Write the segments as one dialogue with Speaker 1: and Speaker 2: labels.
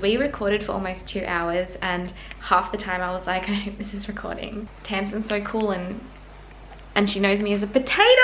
Speaker 1: We recorded for almost 2 hours and half the time I was like, I hope this is recording. Tamsyn's so cool and she knows me as a potato.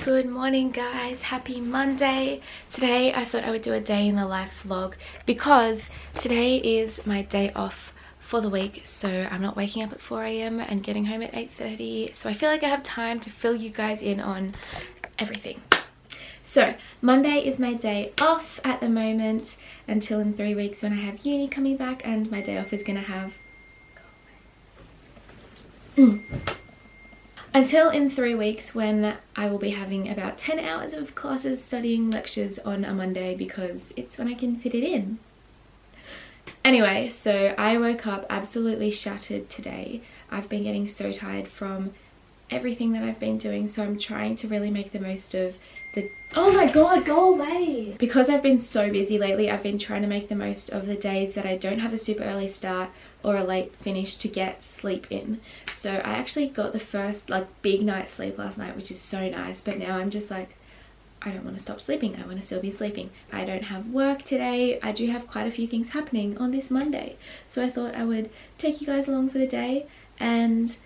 Speaker 1: Good morning guys, happy Monday. Today I thought I would do a day in the life vlog because today is my day off for the week, so I'm not waking up at 4 AM and getting home at 8:30, so I feel like I have time to fill you guys in on everything. So Monday is my day off at the moment until in 3 weeks when I have uni coming back, and my day off is gonna have until in 3 weeks when I will be having about 10 hours of classes studying lectures on a Monday because it's when I can fit it in. Anyway, so I woke up absolutely shattered today. I've been getting so tired from everything that I've been doing, so I'm trying to really make the most of the— oh my god, go away! Because I've been so busy lately, I've been trying to make the most of the days that I don't have a super early start or a late finish to get sleep in. So I actually got the first like big night's sleep last night, which is so nice, but now I'm just like, I don't want to stop sleeping. I want to still be sleeping. I don't have work today. I do have quite a few things happening on this Monday, so I thought I would take you guys along for the day and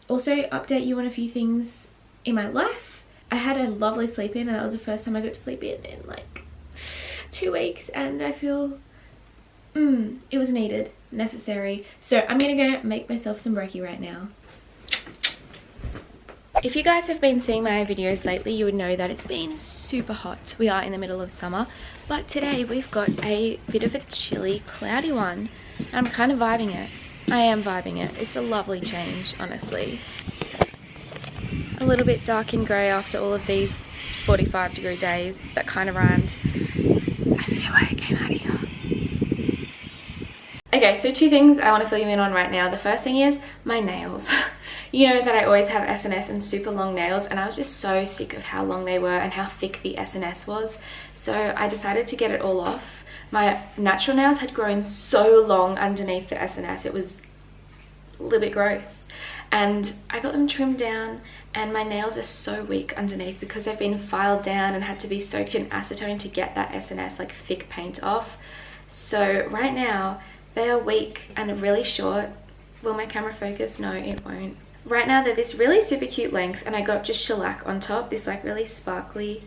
Speaker 1: also update you on a few things in my life. I had a lovely sleep in, and that was the first time I got to sleep in like 2 weeks, and I feel it was needed, necessary. So I'm gonna go make myself some brekkie right now. If you guys have been seeing my videos lately, you would know that it's been super hot. We are in the middle of summer, but today we've got a bit of a chilly, cloudy one. I'm kind of vibing it. I am vibing it. It's a lovely change, honestly. A little bit dark and grey after all of these 45-degree days. That kind of rhymed. I forget why I came out here. Okay, so 2 things I want to fill you in on right now. The first thing is my nails. You know that I always have S&S and super long nails, and I was just so sick of how long they were and how thick the S&S was. So I decided to get it all off. My natural nails had grown so long underneath the S&S, it was a little bit gross. And I got them trimmed down, and my nails are so weak underneath because they've been filed down and had to be soaked in acetone to get that S&S like thick paint off. So right now they are weak and really short. Will my camera focus? No, it won't. Right now they're this really super cute length, and I got just shellac on top, this like really sparkly,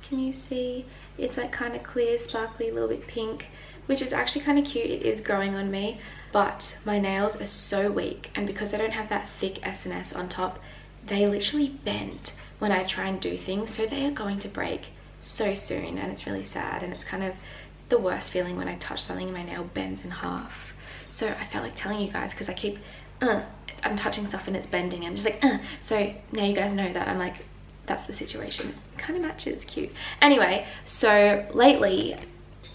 Speaker 1: can you see? It's like kind of clear, sparkly, a little bit pink, which is actually kind of cute. It is growing on me, but my nails are so weak, and because I don't have that thick S&S on top, they literally bend when I try and do things, so they are going to break so soon, and it's really sad, and it's kind of the worst feeling when I touch something and my nail bends in half. So I felt like telling you guys because I keep I'm touching stuff and it's bending, I'm just like so now you guys know that I'm like, that's the situation. It kind of matches, cute. Anyway, so lately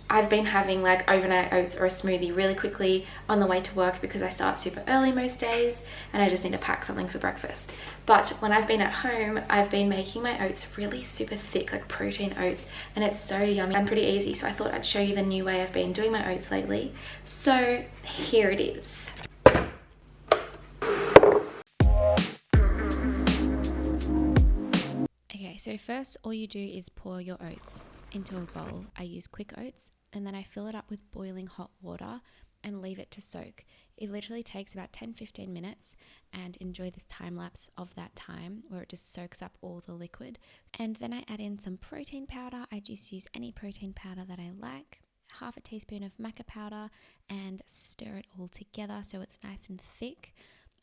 Speaker 1: I've been having like overnight oats or a smoothie really quickly on the way to work because I start super early most days and I just need to pack something for breakfast. But when I've been at home, I've been making my oats really super thick, like protein oats, and it's so yummy and pretty easy. So I thought I'd show you the new way I've been doing my oats lately. So here it is. Okay, so first all you do is pour your oats into a bowl. I use quick oats, and then I fill it up with boiling hot water and leave it to soak. It literally takes about 10-15 minutes, and enjoy this time lapse of that time where it just soaks up all the liquid. And then I add in some protein powder. I just use any protein powder that I like, half a teaspoon of maca powder, and stir it all together so it's nice and thick.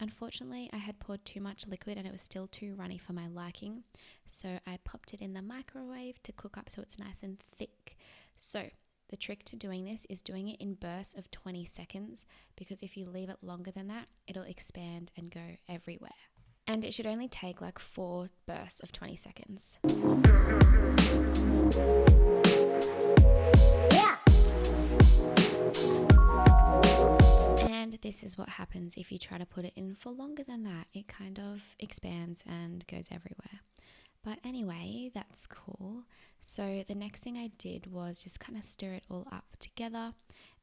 Speaker 1: Unfortunately, I had poured too much liquid and it was still too runny for my liking, so I popped it in the microwave to cook up so it's nice and thick. So the trick to doing this is doing it in bursts of 20 seconds, because if you leave it longer than that, it'll expand and go everywhere. And it should only take like 4 bursts of 20 seconds. Yeah.
Speaker 2: this is what happens if you try to put it in for longer than that. It kind of expands and goes everywhere. But anyway, that's cool. So the next thing I did was just kind of stir it all up together.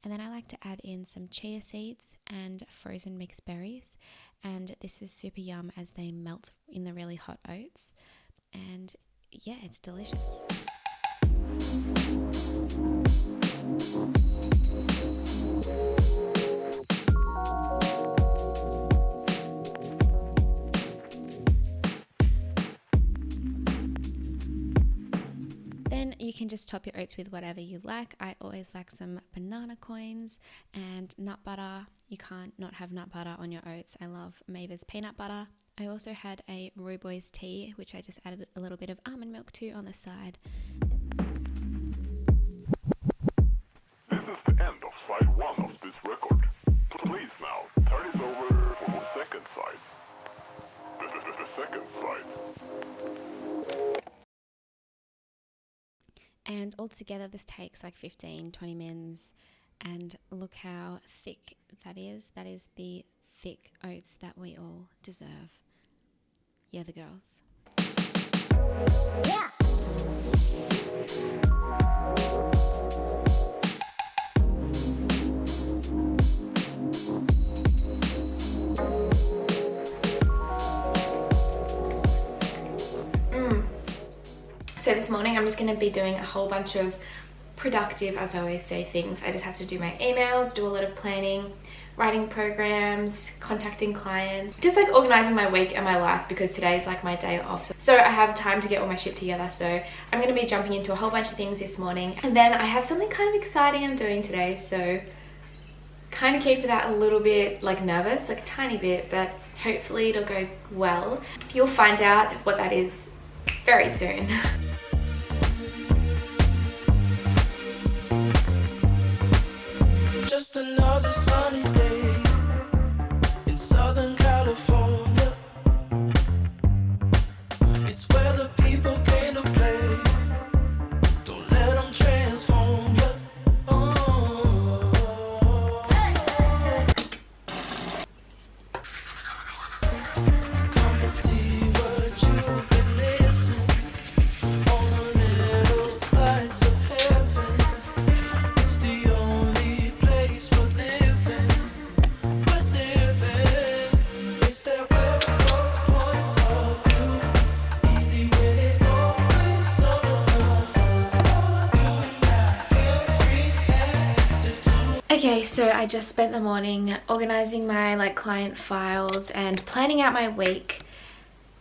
Speaker 2: And then I like to add in some chia seeds and frozen mixed berries. And this is super yum as they melt in the really hot oats. And yeah, it's delicious. Then you can just top your oats with whatever you like. I always like some banana coins and nut butter. You can't not have nut butter on your oats. I love Maver's peanut butter. I also had a Roy tea, which I just added a little bit of almond milk to on the side.
Speaker 3: This is the end of side 1 of this record. Please now, turn it over for the second side. The second side.
Speaker 2: And altogether this takes like 15-20 mins, and look how thick that is. That is the thick oats that we all deserve. Yeah, the girls.
Speaker 4: Yeah.
Speaker 1: So this morning I'm just going to be doing a whole bunch of productive, as I always say, things. I just have to do my emails, do a lot of planning, writing programs, contacting clients, just like organizing my week and my life, because today is like my day off. So I have time to get all my shit together. So I'm going to be jumping into a whole bunch of things this morning. And then I have something kind of exciting I'm doing today. So kind of keep that a little bit like nervous, like a tiny bit, but hopefully it'll go well. You'll find out what that is very soon.
Speaker 5: Just another sunny day in Southern California. It's where the people came to play. Don't let them transform you. Come and see what you've been missing on a little slice of heaven. It's the only place we're living. It's that West Coast point of view. Easy when it's always summertime for you. Everything to do.
Speaker 1: Okay, so I just spent the morning organizing my like client files and planning out my week.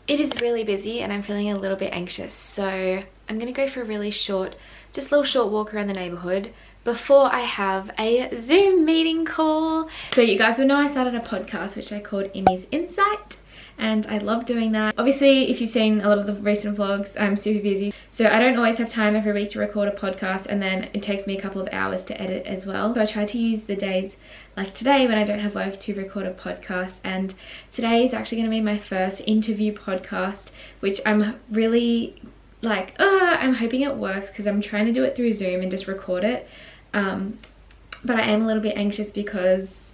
Speaker 1: It is really busy and I'm feeling a little bit anxious, so I'm gonna go for a really short, just a little short walk around the neighborhood before I have a Zoom meeting call. So you guys will know I started a podcast which I called Imi's Insight, and I love doing that. Obviously, if you've seen a lot of the recent vlogs, I'm super busy, so I don't always have time every week to record a podcast, and then it takes me a couple of hours to edit as well. So I try to use the days like today when I don't have work to record a podcast, and today is actually going to be my first interview podcast, which I'm really like, I'm hoping it works because I'm trying to do it through Zoom and just record it. But I am a little bit anxious because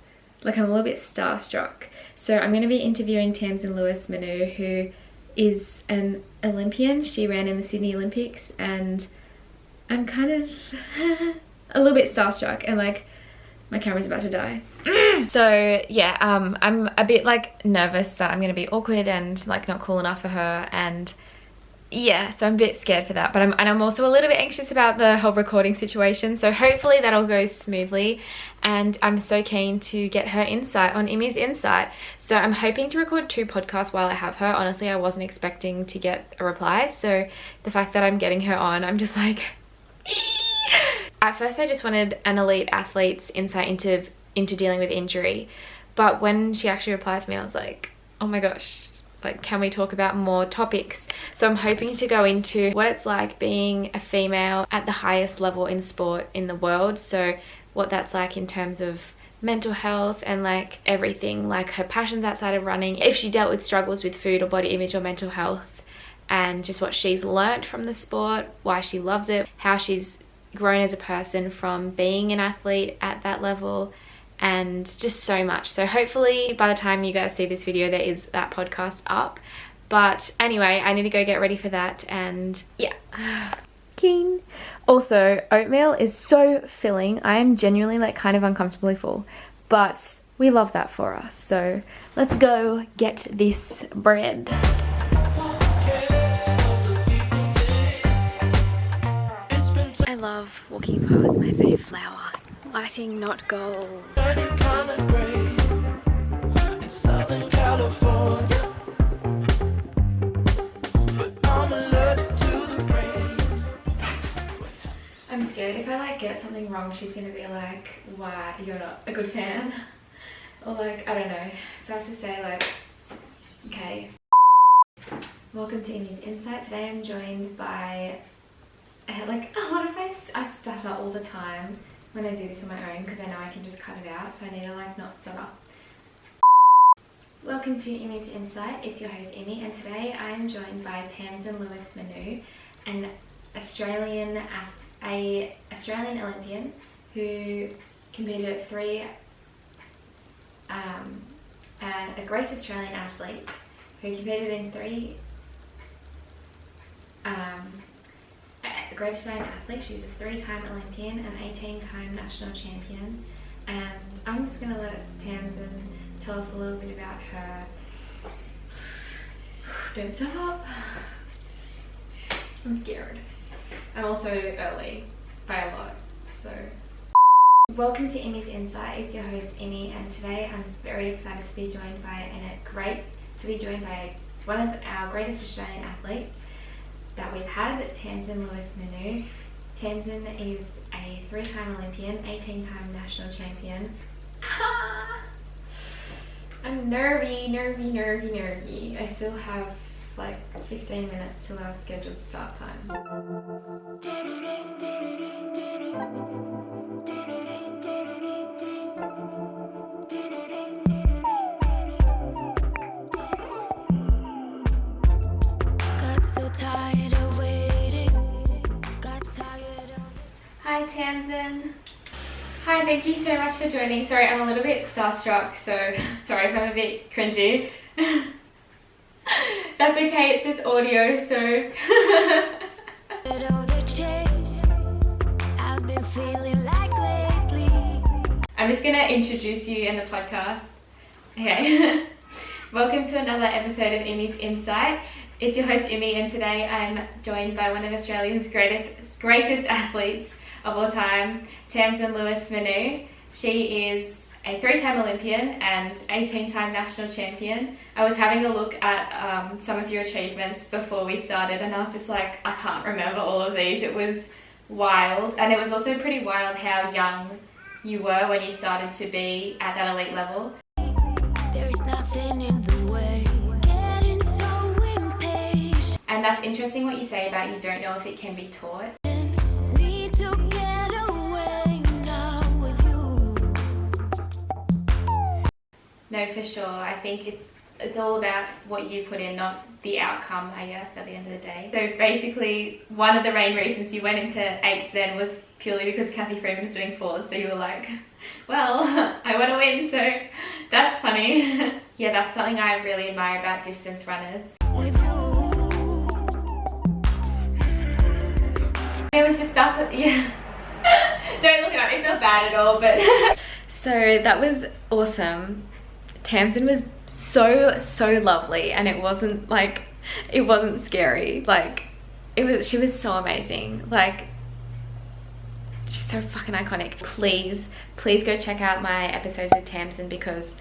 Speaker 1: like I'm a little bit starstruck. So I'm going to be interviewing Tamsyn I, who is an Olympian. She ran in the Sydney Olympics, and I'm kind of a little bit starstruck, and like my camera's about to die. So yeah, I'm a bit like nervous that I'm going to be awkward and like not cool enough for her, and yeah, so I'm a bit scared for that, but I'm also a little bit anxious about the whole recording situation, so hopefully that'll go smoothly. And I'm so keen to get her insight on Imi's Insight, so I'm hoping to record 2 podcasts while I have her. Honestly, I wasn't expecting to get a reply, so the fact that I'm getting her on, I'm just like at first I just wanted an elite athlete's insight into dealing with injury, but when she actually replied to me, I was like, oh my gosh, like, can we talk about more topics? So I'm hoping to go into what it's like being a female at the highest level in sport in the world. So what that's like in terms of mental health and like everything, like her passions outside of running, if she dealt with struggles with food or body image or mental health, and just what she's learnt from the sport, why she loves it, how she's grown as a person from being an athlete at that level, and just so much. So hopefully by the time you guys see this video, there is that podcast up. But anyway, I need to go get ready for that, and yeah. Keen. Also, oatmeal is so filling. I am genuinely like kind of uncomfortably full, but we love that for us. So let's go get this bread. I love walking past my fave flower. Lighting, not gold.
Speaker 5: Burning kinda gray in Southern California, but I'm allergic to the rain.
Speaker 1: I'm scared if I like get something wrong, she's gonna be like, why you're not a good fan, or like, I don't know. So I have to say like, okay. Welcome to Amy's Insight. Today I'm joined by, I had like a lot of I stutter all the time when I do this on my own because I know I can just cut it out, so I need to like not stutter. Welcome to Amy's Insight. It's your host Amy, and today I am joined by Tamsyn I, an Australian Olympian who competed at a great Australian athlete who competed in a great Australian athlete. She's a 3-time Olympian, an 18-time national champion, and I'm just gonna let Tamsyn tell us a little bit about her. Don't stop. I'm scared. I'm also early by a lot, so. Welcome to Amy's Insight. It's your host Amy, and today I'm very excited to be joined by one of our greatest Australian athletes that we've had, Tamsyn I. Tamsyn is a 3-time Olympian, 18-time national champion. I'm nervy. I still have like 15 minutes till our scheduled start time. Hi Tamsyn. Hi, thank you so much for joining. Sorry, I'm a little bit starstruck, so sorry if I'm a bit cringy. That's okay, it's just audio, so. I'm just gonna introduce you in the podcast. Okay. Welcome to another episode of Amy's Insight. It's your host Amy, and today I'm joined by one of Australia's greatest athletes of all time, Tamsyn I. She is a 3-time Olympian and 18-time national champion. I was having a look at some of your achievements before we started, and I was just like, I can't remember all of these. It was wild, and it was also pretty wild how young you were when you started to be at that elite level.
Speaker 4: There is nothing in the way, getting so impatient.
Speaker 1: And that's interesting what you say about you don't know if it can be taught.
Speaker 4: Need to get away now with you.
Speaker 1: No, for sure. I think it's all about what you put in, not the outcome, I guess, at the end of the day. So basically, one of the main reasons you went into 8s then was purely because Kathy Freeman was doing 4s, so you were like, well, I want to win, so that's funny. Yeah, that's something I really admire about distance runners.
Speaker 4: With you.
Speaker 1: It was just stuff that, yeah. Don't look it up, it's not bad at all, but. So that was awesome. Tamsyn was so lovely, and it wasn't scary. Like, she was so amazing. Like, she's so fucking iconic. Please go check out my episodes with Tamsyn because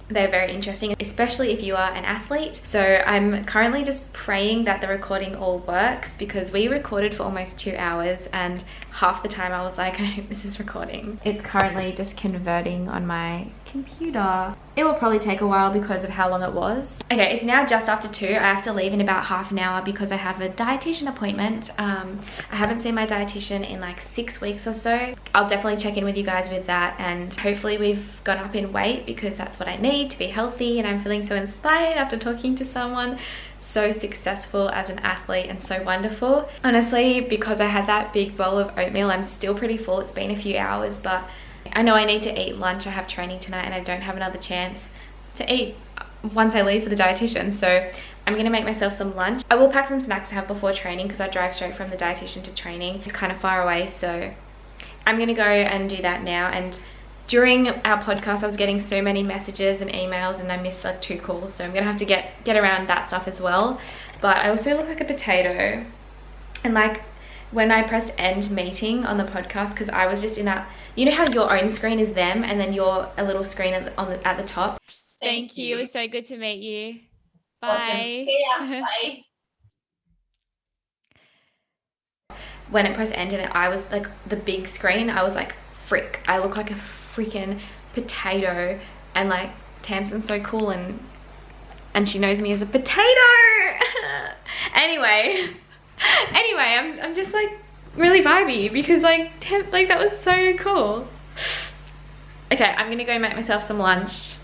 Speaker 1: they're very interesting, especially if you are an athlete. So I'm currently just praying that the recording all works because we recorded for almost 2 hours, and half the time I was like, I hope this is recording. It's currently just converting on my computer. It will probably take a while because of how long it was. Okay, it's now just after 2. I have to leave in about half an hour because I have a dietitian appointment. I haven't seen my dietitian in like 6 weeks or so. I'll definitely check in with you guys with that, and hopefully we've gone up in weight because that's what I need to be healthy, and I'm feeling so inspired after talking to someone so successful as an athlete and so wonderful. Honestly, because I had that big bowl of oatmeal, I'm still pretty full. It's been a few hours, but I know I need to eat lunch. I have training tonight and I don't have another chance to eat once I leave for the dietitian, so I'm gonna make myself some lunch. I will pack some snacks to have before training because I drive straight from the dietitian to training. It's kind of far away, so I'm gonna go and do that now. And during our podcast I was getting so many messages and emails and I missed like 2 calls, so I'm gonna have to get around that stuff as well. But I also look like a potato, and like when I pressed end meeting on the podcast, because I was just in that, you know how your own screen is them and then your a little screen at the top. Thank you. It was so good to meet you. Bye.
Speaker 6: Awesome. See ya. Bye.
Speaker 1: When it pressed end and I was like the big screen, I was like, frick, I look like a freaking potato, and like Tamsyn's so cool and she knows me as a potato. anyway, I'm just like really vibey because like that was so cool. Okay, I'm gonna go make myself some lunch.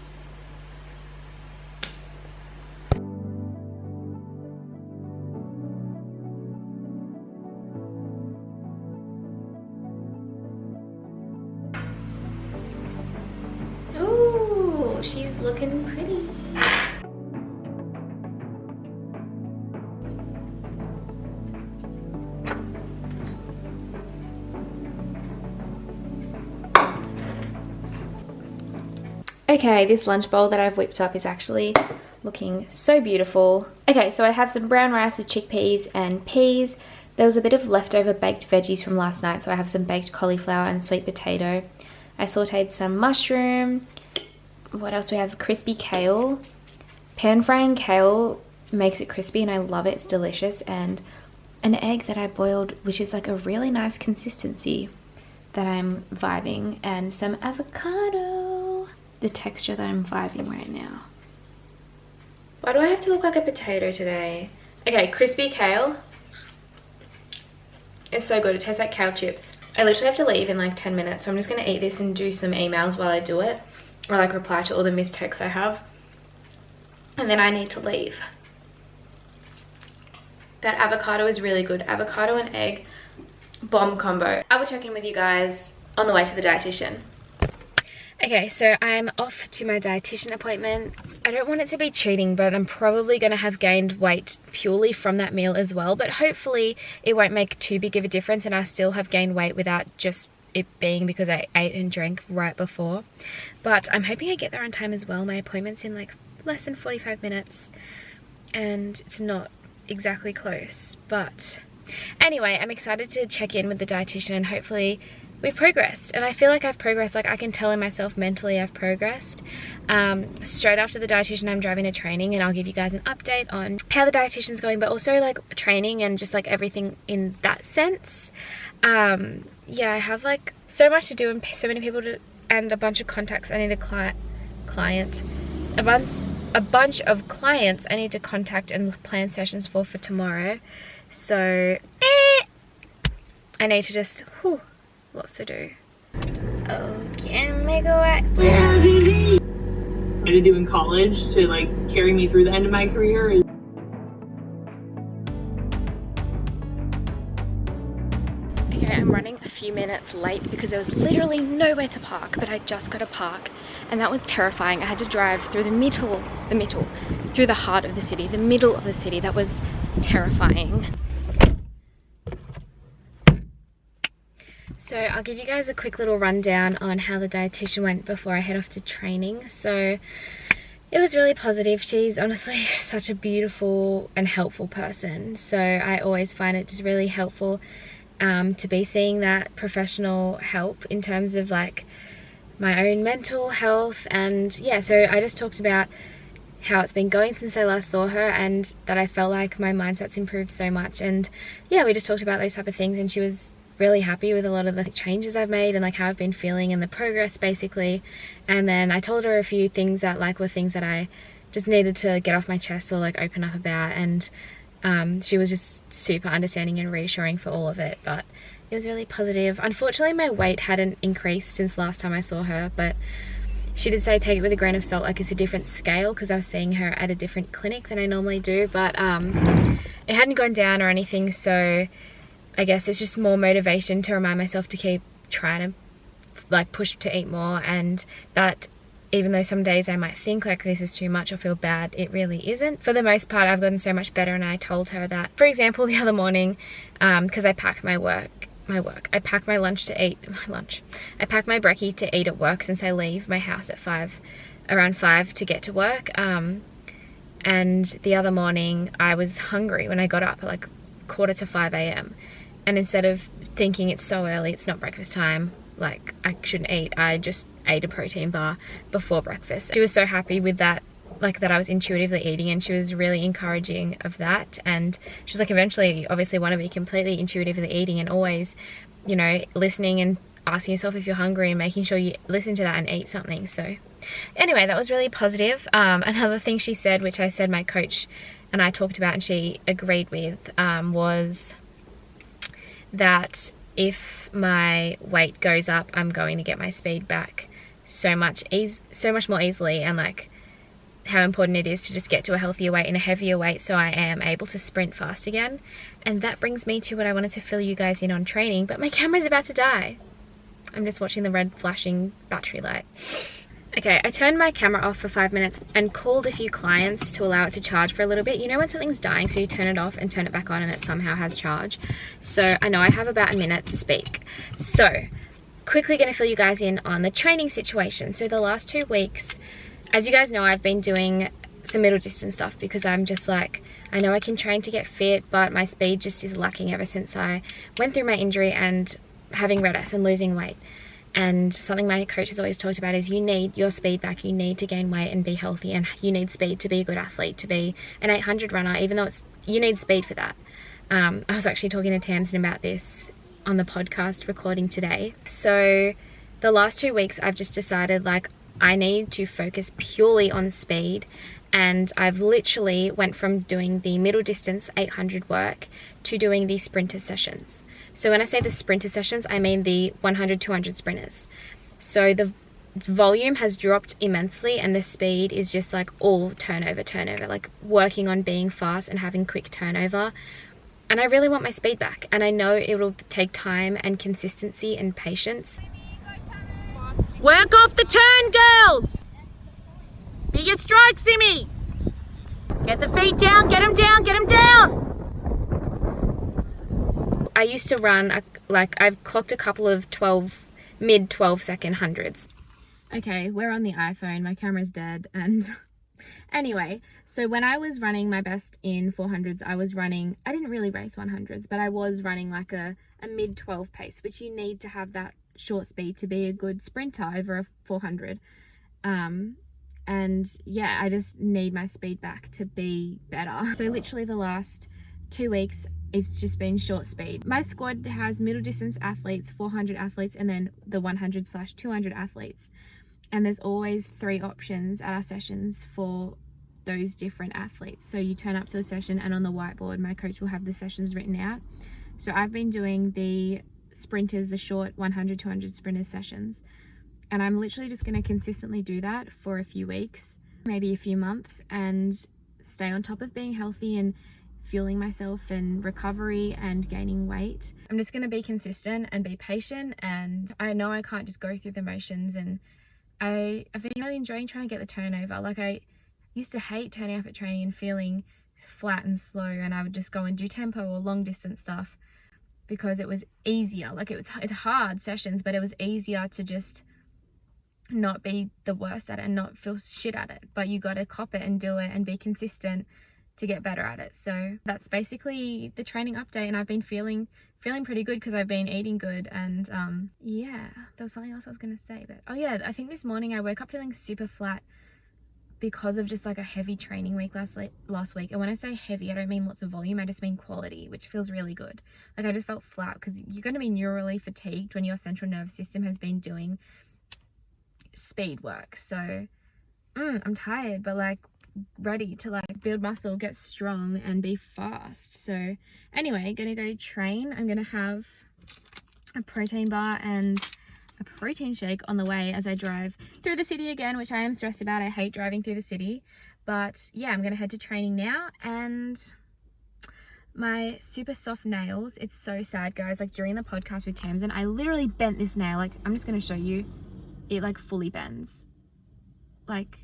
Speaker 1: Ooh, she's looking pretty. Okay, this lunch bowl that I've whipped up is actually looking so beautiful. Okay, so I have some brown rice with chickpeas and peas. There was a bit of leftover baked veggies from last night, so I have some baked cauliflower and sweet potato. I sauteed some mushroom. What else do we have? Crispy kale. Pan frying kale makes it crispy and I love it. It's delicious. And an egg that I boiled, which is like a really nice consistency that I'm vibing. And some avocado. The texture that I'm vibing right now. Why do I have to look like a potato today? Okay, crispy kale. It's so good. It tastes like kale chips. I literally have to leave in like 10 minutes, so I'm just going to eat this and do some emails while I do it. Or like reply to all the missed texts I have. And then I need to leave. That avocado is really good. Avocado and egg. Bomb combo. I will check in with you guys on the way to the dietitian. Okay, so I'm off to my dietitian appointment. I don't want it to be cheating, but I'm probably going to have gained weight purely from that meal as well. But hopefully it won't make too big of a difference and I still have gained weight without just it being because I ate and drank right before. But I'm hoping I get there on time as well. My appointment's in like less than 45 minutes and it's not exactly close. But anyway, I'm excited to check in with the dietitian and hopefully we've progressed. And I feel like I've progressed. Like I can tell in myself mentally I've progressed. Straight after the dietitian I'm driving to training and I'll give you guys an update on how the dietitian's going, but also like training and just like everything in that sense. Yeah, I have like so much to do and so many people to, and a bunch of contacts I need a a bunch of clients I need to contact and plan sessions for tomorrow. So I need to just lots to do. Okay,
Speaker 7: What to do in college to like carry me through the end of my career.
Speaker 1: Okay, I'm running a few minutes late because there was literally nowhere to park, but I just got to park and that was terrifying. I had to drive through through the heart of the city, the middle of the city. That was terrifying. So I'll give you guys a quick little rundown on how the dietitian went before I head off to training. So it was really positive. She's honestly such a beautiful and helpful person. So I always find it just really helpful to be seeing that professional help in terms of like my own mental health. And yeah, so I just talked about how it's been going since I last saw her and that I felt like my mindset's improved so much. And yeah, we just talked about those type of things and she was really happy with a lot of the changes I've made and like how I've been feeling and the progress basically. And then I told her a few things that like were things that I just needed to get off my chest or like open up about, and she was just super understanding and reassuring for all of it. But it was really positive. Unfortunately my weight hadn't increased since last time I saw her, but she did say take it with a grain of salt, like it's a different scale because I was seeing her at a different clinic than I normally do. But it hadn't gone down or anything, so I guess it's just more motivation to remind myself to keep trying to like pushed to eat more, and that even though some days I might think like this is too much or feel bad, it really isn't. For the most part, I've gotten so much better, and I told her that. For example, the other morning, because I pack I pack my lunch to eat, I pack my brekkie to eat at work since I leave my house at around 5 to get to work. And the other morning I was hungry when I got up at like 4:45 a.m. And instead of thinking it's so early, it's not breakfast time, like I shouldn't eat, I just ate a protein bar before breakfast. She was so happy with that, like that I was intuitively eating, and she was really encouraging of that. And she was like, eventually you obviously want to be completely intuitively eating, and always, you know, listening and asking yourself if you're hungry and making sure you listen to that and eat something. So anyway, that was really positive. Another thing she said, which I said my coach and I talked about and she agreed with, was that if my weight goes up, I'm going to get my speed back so much more easily, and like how important it is to just get to a healthier weight and a heavier weight so I am able to sprint fast again. And that brings me to what I wanted to fill you guys in on training, but my camera's about to die. I'm just watching the red flashing battery light. Okay, I turned my camera off for 5 minutes and called a few clients to allow it to charge for a little bit. You know when something's dying, so you turn it off and turn it back on and it somehow has charge? So I know I have about a minute to speak. So quickly going to fill you guys in on the training situation. So the last 2 weeks, as you guys know, I've been doing some middle distance stuff because I'm just like, I know I can train to get fit, but my speed just is lacking ever since I went through my injury and having RED-S and losing weight. And something my coach has always talked about is you need your speed back, you need to gain weight and be healthy, and you need speed to be a good athlete, to be an 800 runner, even though you need speed for that. I was actually talking to Tamsyn about this on the podcast recording today. So the last 2 weeks I've just decided like I need to focus purely on speed, and I've literally went from doing the middle distance 800 work to doing the sprinter sessions. So when I say the sprinter sessions, I mean the 100-200 sprinters. So the volume has dropped immensely, and the speed is just like all turnover, like working on being fast and having quick turnover. And I really want my speed back, and I know it will take time and consistency and patience.
Speaker 8: Work off the turn, girls! Bigger strokes, Simmy! Get the feet down, get them down, get them down!
Speaker 1: I used to run, I've clocked a couple of mid 12 second hundreds. Okay, we're on the iPhone, my camera's dead, and anyway, so when I was running my best in 400s, I didn't really race 100s, but I was running like a mid 12 pace, which you need to have that short speed to be a good sprinter over a 400. And yeah, I just need my speed back to be better. So literally the last 2 weeks, it's just been short speed. My squad has middle distance athletes, 400 athletes, and then the 100/200 athletes. And there's always 3 options at our sessions for those different athletes. So you turn up to a session, and on the whiteboard, my coach will have the sessions written out. So I've been doing the sprinters, the short 100-200 sprinters sessions. And I'm literally just going to consistently do that for a few weeks, maybe a few months, and stay on top of being healthy and fueling myself and recovery and gaining weight. I'm just going to be consistent and be patient, and I know I can't just go through the motions, and I've been really enjoying trying to get the turnover. Like I used to hate turning up at training and feeling flat and slow, and I would just go and do tempo or long distance stuff because it was easier. Like it's hard sessions, but it was easier to just not be the worst at it and not feel shit at it. But you got to cop it and do it and be consistent to get better at it. So that's basically the training update, and I've been feeling pretty good because I've been eating good. And yeah, there was something else I was gonna say, but oh yeah, I think this morning I woke up feeling super flat because of just like a heavy training week last week. And when I say heavy, I don't mean lots of volume, I just mean quality, which feels really good. Like I just felt flat because you're going to be neurally fatigued when your central nervous system has been doing speed work. So I'm tired, but like ready to like build muscle, get strong, and be fast. So anyway, gonna go train. I'm gonna have a protein bar and a protein shake on the way as I drive through the city again, which I am stressed about. I hate driving through the city, but yeah, I'm gonna head to training now, and my super soft nails. It's so sad, guys. Like during the podcast with Tamsyn, I literally bent this nail. Like I'm just gonna show you. It like fully bends. Like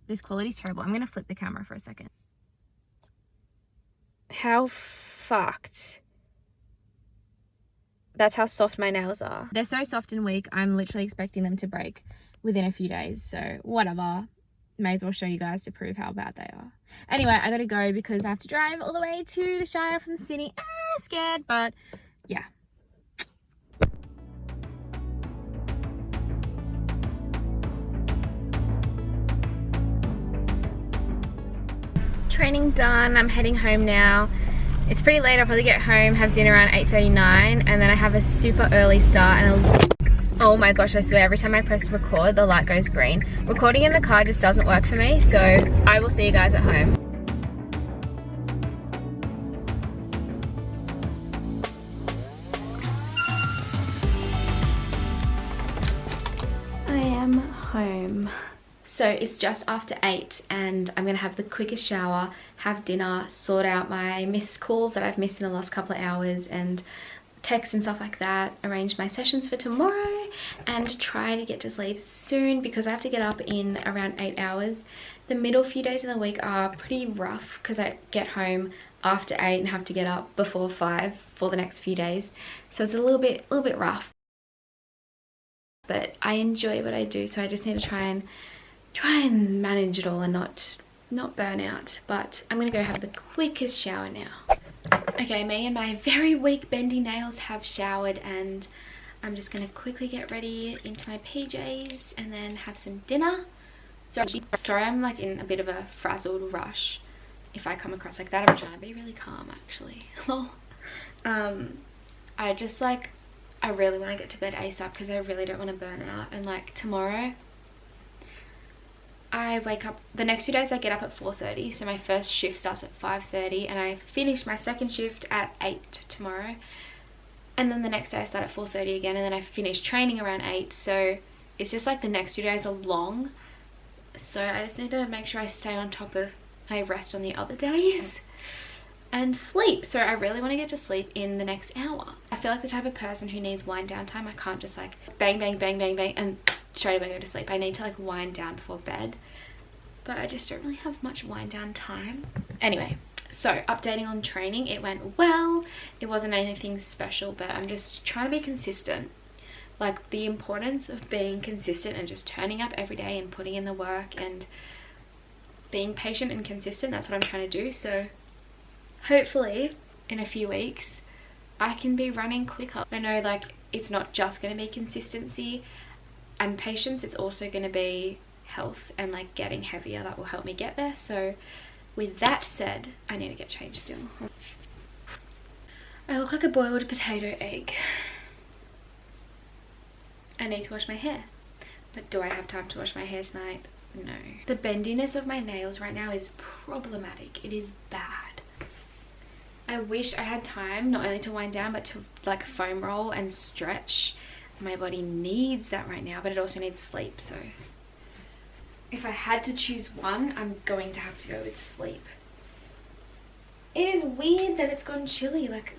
Speaker 1: this quality's terrible. I'm gonna flip the camera for a second. How fucked. That's how soft my nails are. They're so soft and weak. I'm literally expecting them to break within a few days. So whatever. May as well show you guys to prove how bad they are. Anyway, I gotta go because I have to drive all the way to the Shire from the city. Scared, but yeah. Training done. I'm heading home now. It's pretty late. I'll probably get home, have dinner around 8:39, and then I have a super early start. And oh my gosh, I swear every time I press record, the light goes green. Recording in the car just doesn't work for me, so I will see you guys at home. I am home. So it's just after 8 and I'm gonna have the quickest shower, have dinner, sort out my missed calls that I've missed in the last couple of hours and texts and stuff like that, arrange my sessions for tomorrow and try to get to sleep soon because I have to get up in around 8 hours. The middle few days of the week are pretty rough because I get home after 8 and have to get up before 5 for the next few days. So it's a little bit rough. But I enjoy what I do, so I just need to try and manage it all and not burn out. But I'm gonna go have the quickest shower now. Okay, me and my very weak bendy nails have showered and I'm just gonna quickly get ready into my PJs and then have some dinner. So sorry I'm like in a bit of a frazzled rush. If I come across like that, I'm trying to be really calm actually. I really want to get to bed ASAP because I really don't want to burn out. And like tomorrow I wake up, the next 2 days I get up at 4:30, so my first shift starts at 5:30 and I finish my second shift at 8 tomorrow, and then the next day I start at 4:30 again, and then I finish training around 8. So it's just like the next 2 days are long, so I just need to make sure I stay on top of my rest on the other days and sleep. So I really want to get to sleep in the next hour. I feel like the type of person who needs wind down time. I can't just like bang bang bang bang bang and straight away go to sleep. I need to like wind down before bed, but I just don't really have much wind down time. Anyway, so updating on training, it went well. It wasn't anything special, but I'm just trying to be consistent. Like the importance of being consistent and just turning up every day and putting in the work and being patient and consistent. That's what I'm trying to do. So hopefully in a few weeks I can be running quicker. I know like it's not just going to be consistency and patience, it's also going to be health and like getting heavier. That will help me get there. So with that said, I need to get changed still. I look like a boiled potato egg. I need to wash my hair, but do I have time to wash my hair tonight? No. The bendiness of my nails right now is problematic. It is bad. I wish I had time not only to wind down but to like foam roll and stretch. My body needs that right now, but it also needs sleep. So if I had to choose one, I'm going to have to go with sleep. It is weird that it's gone chilly. Like,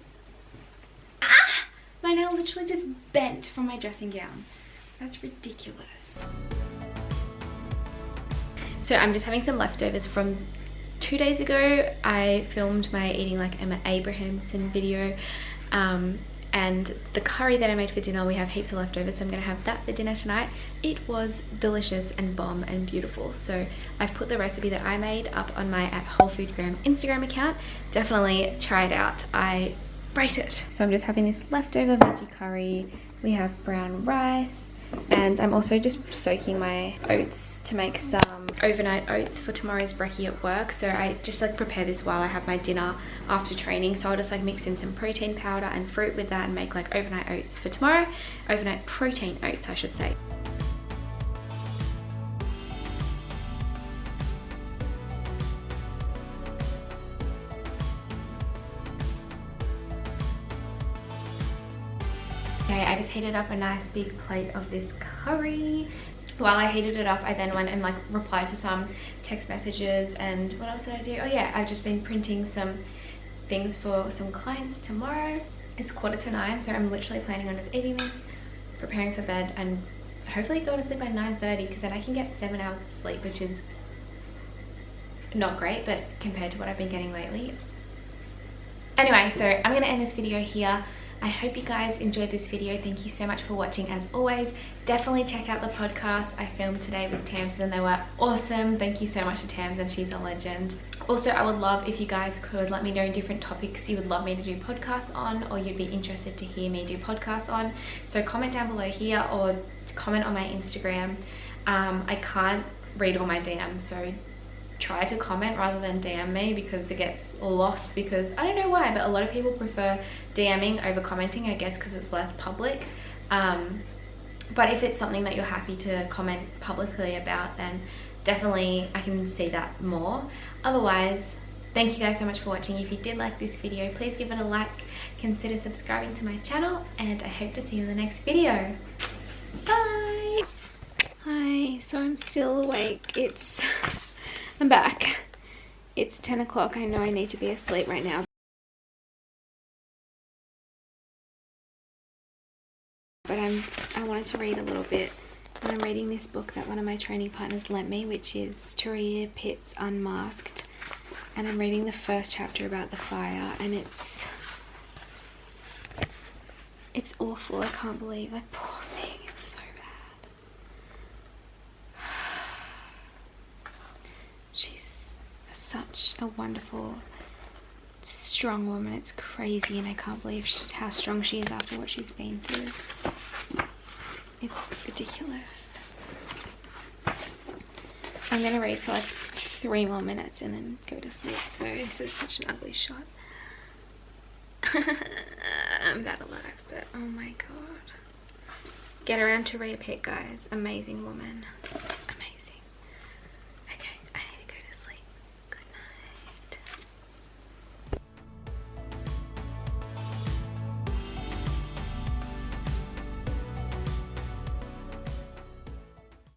Speaker 1: my nail literally just bent from my dressing gown. That's ridiculous. So I'm just having some leftovers from 2 days ago. I filmed my eating like Emma Abrahamson video, and the curry that I made for dinner, we have heaps of leftovers, so I'm gonna have that for dinner tonight. It was delicious and bomb and beautiful. So I've put the recipe that I made up on my @WholeFoodGram Instagram account. Definitely try it out. I rate it. So I'm just having this leftover veggie curry. We have brown rice, and I'm also just soaking my oats to make some overnight oats for tomorrow's brekkie at work. So I just like prepare this while I have my dinner after training. So I'll just like mix in some protein powder and fruit with that and make like overnight oats for tomorrow. Overnight protein oats, I should say. Okay, I just heated up a nice big plate of this curry. while I heated it up, I then went and like replied to some text messages. And what else did I do? Oh yeah, I've just been printing some things for some clients tomorrow. It's 8:45, so I'm literally planning on just eating this, preparing for bed, and hopefully going to sleep by 9:30, because then I can get 7 hours of sleep, which is not great, but compared to what I've been getting lately. Anyway, so I'm going to end this video here. I hope you guys enjoyed this video. Thank you so much for watching as always. Definitely check out the podcast I filmed today with Tamsyn. They were awesome. Thank you so much to Tamsyn. She's a legend. Also, I would love if you guys could let me know different topics you would love me to do podcasts on, or you'd be interested to hear me do podcasts on. So comment down below here or comment on my Instagram. I can't read all my DMs, so try to comment rather than DM me, because it gets lost, because I don't know why, but a lot of people prefer DMing over commenting, I guess because it's less public. But if it's something that you're happy to comment publicly about, then definitely I can see that more. Otherwise, thank you guys so much for watching. If you did like this video, please give it a like, consider subscribing to my channel, and I hope to see you in the next video. Bye! Hi, so I'm still awake. I'm back. It's 10 o'clock. I know I need to be asleep right now. But I wanted to read a little bit. And I'm reading this book that one of my training partners lent me, which is Turia Pitt's Unmasked. And I'm reading the first chapter about the fire, and it's awful. I can't believe, like, poor thing. It's so bad. She's such a wonderful, strong woman. It's crazy, and I can't believe how strong she is after what she's been through. It's ridiculous. I'm gonna read for like 3 more minutes and then go to sleep. So this is such an ugly shot. I'm that alive, but oh my god. Get around to Turia Pitt, guys. Amazing woman.